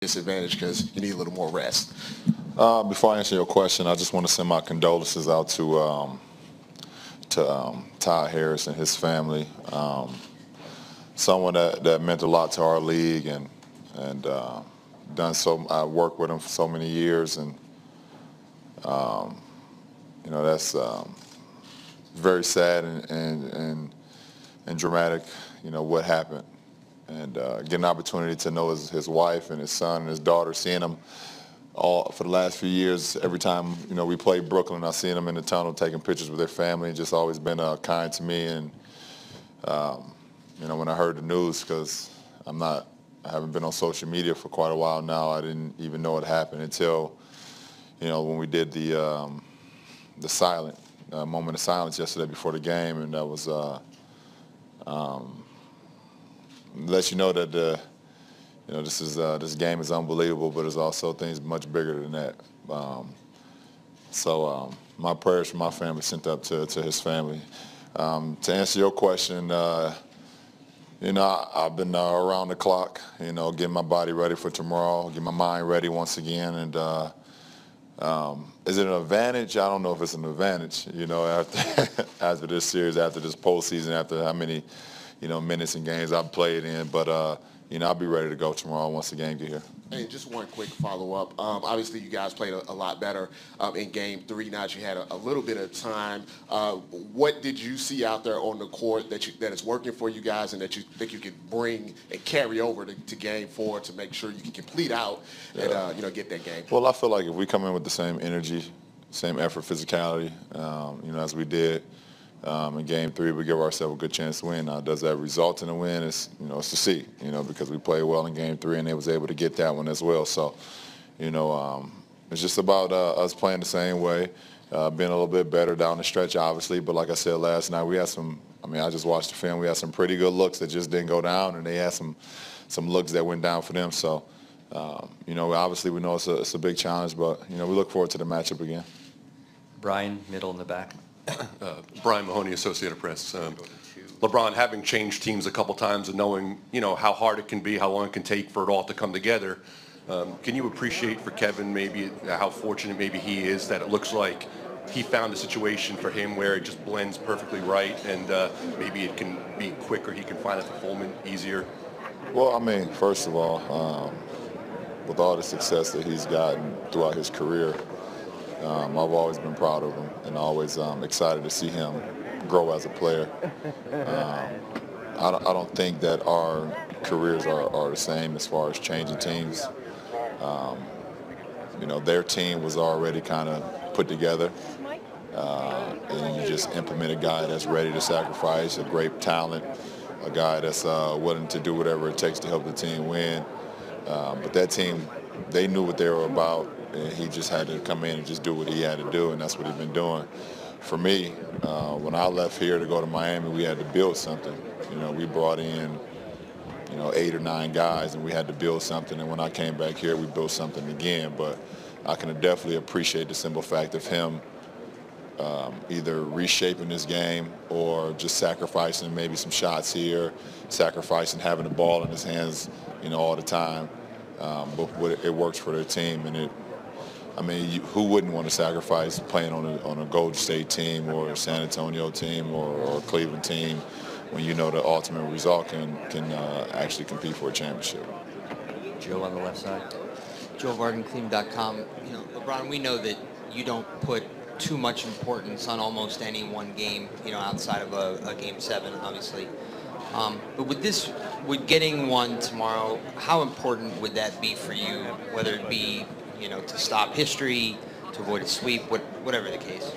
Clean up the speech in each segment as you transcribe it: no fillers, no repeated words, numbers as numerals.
disadvantage because you need a little more rest? Before I answer your question, I just want to send my condolences out to Todd Harris and his family. Someone that meant a lot to our league and I worked with him for so many years, and that's very sad and dramatic. What happened, and get an opportunity to know his wife and his son and his daughter, seeing them all for the last few years. Every time we played Brooklyn, I seen them in the tunnel taking pictures with their family, and just always been kind to me. And when I heard the news, because I haven't been on social media for quite a while now, I didn't even know it happened until when we did the silent moment of silence yesterday before the game, and that was let you know that this game is unbelievable, but there's also things much bigger than that. My prayers for my family sent up to his family. To answer your question, I've been around the clock, getting my body ready for tomorrow, getting my mind ready once again. And is it an advantage? I don't know if it's an advantage, after this series, after this postseason, after how many, minutes and games I've played in. But, I'll be ready to go tomorrow once the game get here. And just one quick follow-up. Obviously, you guys played a lot better in Game 3. Now that you had a little bit of time, what did you see out there on the court that is working for you guys and that you think you can bring and carry over to Game 4 to make sure you can complete out and get that game? Well, I feel like if we come in with the same energy, same effort, physicality, as we did in Game 3, we give ourselves a good chance to win. Now, does that result in a win? It's to see, because we played well in Game 3 and they was able to get that one as well. So, it's just about us playing the same way, being a little bit better down the stretch, obviously. But like I said last night, we had I just watched the film. We had some pretty good looks that just didn't go down, and they had some looks that went down for them. So, obviously we know it's a big challenge, but, we look forward to the matchup again. Brian, middle in the back. Brian Mahoney, Associated Press. LeBron, having changed teams a couple times and knowing, how hard it can be, how long it can take for it all to come together, can you appreciate for Kevin maybe how fortunate maybe he is that it looks like he found a situation for him where it just blends perfectly right, and maybe it can be quicker, he can find a fulfillment easier? Well, first of all, with all the success that he's gotten throughout his career, I've always been proud of him and always excited to see him grow as a player. I don't think that our careers are the same as far as changing teams. Their team was already kind of put together, and you just implement a guy that's ready to sacrifice, a great talent, a guy that's willing to do whatever it takes to help the team win. But that team, they knew what they were about, and he just had to come in and just do what he had to do, and that's what he's been doing. For me, when I left here to go to Miami, we had to build something. We brought in, 8 or 9 guys, and we had to build something. And when I came back here, we built something again. But I can definitely appreciate the simple fact of him either reshaping his game or just sacrificing maybe some shots here, sacrificing having the ball in his hands, all the time. But it works for their team, and who wouldn't want to sacrifice playing on a Golden State team or a San Antonio team or a Cleveland team when you know the ultimate result can actually compete for a championship? Joe on the left side. Joe VardenClean.com. LeBron, we know that you don't put too much importance on almost any one game, outside of a Game 7, obviously. But with getting one tomorrow, how important would that be for you, whether it be, to stop history, to avoid a sweep, whatever the case?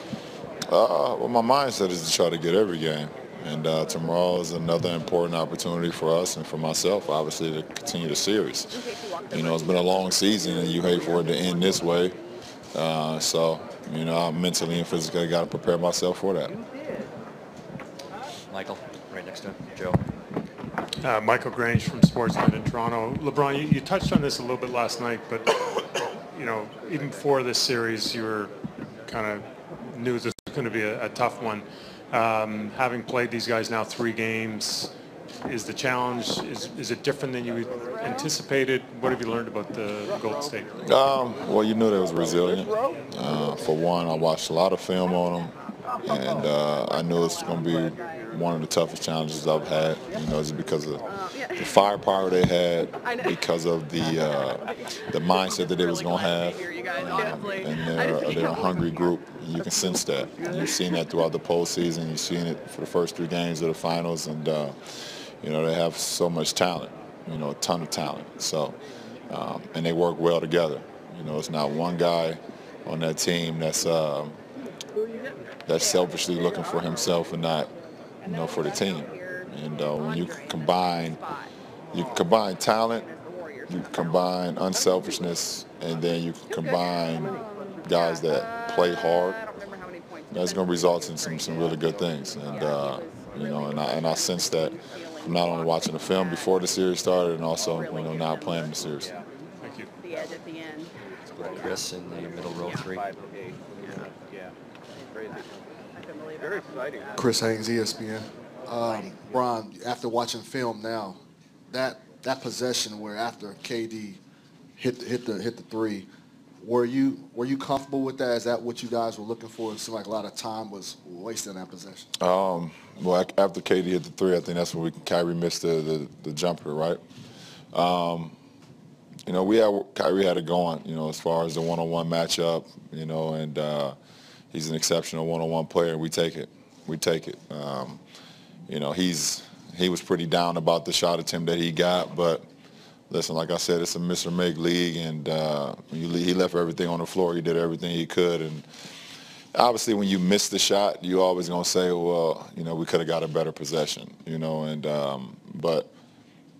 Well, my mindset is to try to get every game. And tomorrow is another important opportunity for us and for myself, obviously, to continue the series. It's been a long season, and you hate for it to end this way. So, I mentally and physically got to prepare myself for that. Michael, right next to him. Joe. Michael Grange from Sportsman in Toronto. LeBron, you touched on this a little bit last night, but, even before this series, you were kind of knew this was going to be a tough one. Having played these guys now 3 games, is the challenge, is it different than you anticipated? What have you learned about the Golden State? Well, you knew they was resilient. For one, I watched a lot of film on them, and I knew it's going to be one of the toughest challenges I've had. You know, just because of the firepower they had, because of the mindset that they was going to have, and they're a hungry group. You can sense that. You've seen that throughout the postseason. You've seen it for the first 3 games of the finals, and you know, they have so much talent. You know, a ton of talent. So, and they work well together. You know, it's not one guy on that team that's selfishly looking for himself and not, you know, for the team. And when you combine talent, you combine unselfishness, and then you combine guys that play hard, that's going to result in some really good things. And you know, and I sense that from not only watching the film before the series started, and also, you know, now playing the series. Thank you. The edge at the end. Chris in the middle row 3. Chris Haynes, ESPN. Brian, after watching film now, that possession where after KD hit the 3, were you comfortable with that? Is that what you guys were looking for? It seemed like a lot of time was wasted in that possession. Well, after KD hit the 3, I think that's when Kyrie missed the jumper, right? You know, Kyrie had it going, you know, as far as the one-on-one matchup, you know, and he's an exceptional one-on-one player, and we take it. You know, he was pretty down about the shot attempt that he got, but listen, like I said, it's a miss or make league, and he left everything on the floor. He did everything he could, and obviously when you miss the shot, you always gonna say, well, you know, we could have got a better possession, you know, and but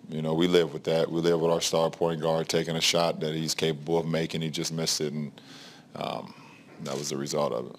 you know, we live with that. We live with our star point guard taking a shot that he's capable of making. He just missed it, and that was the result of it.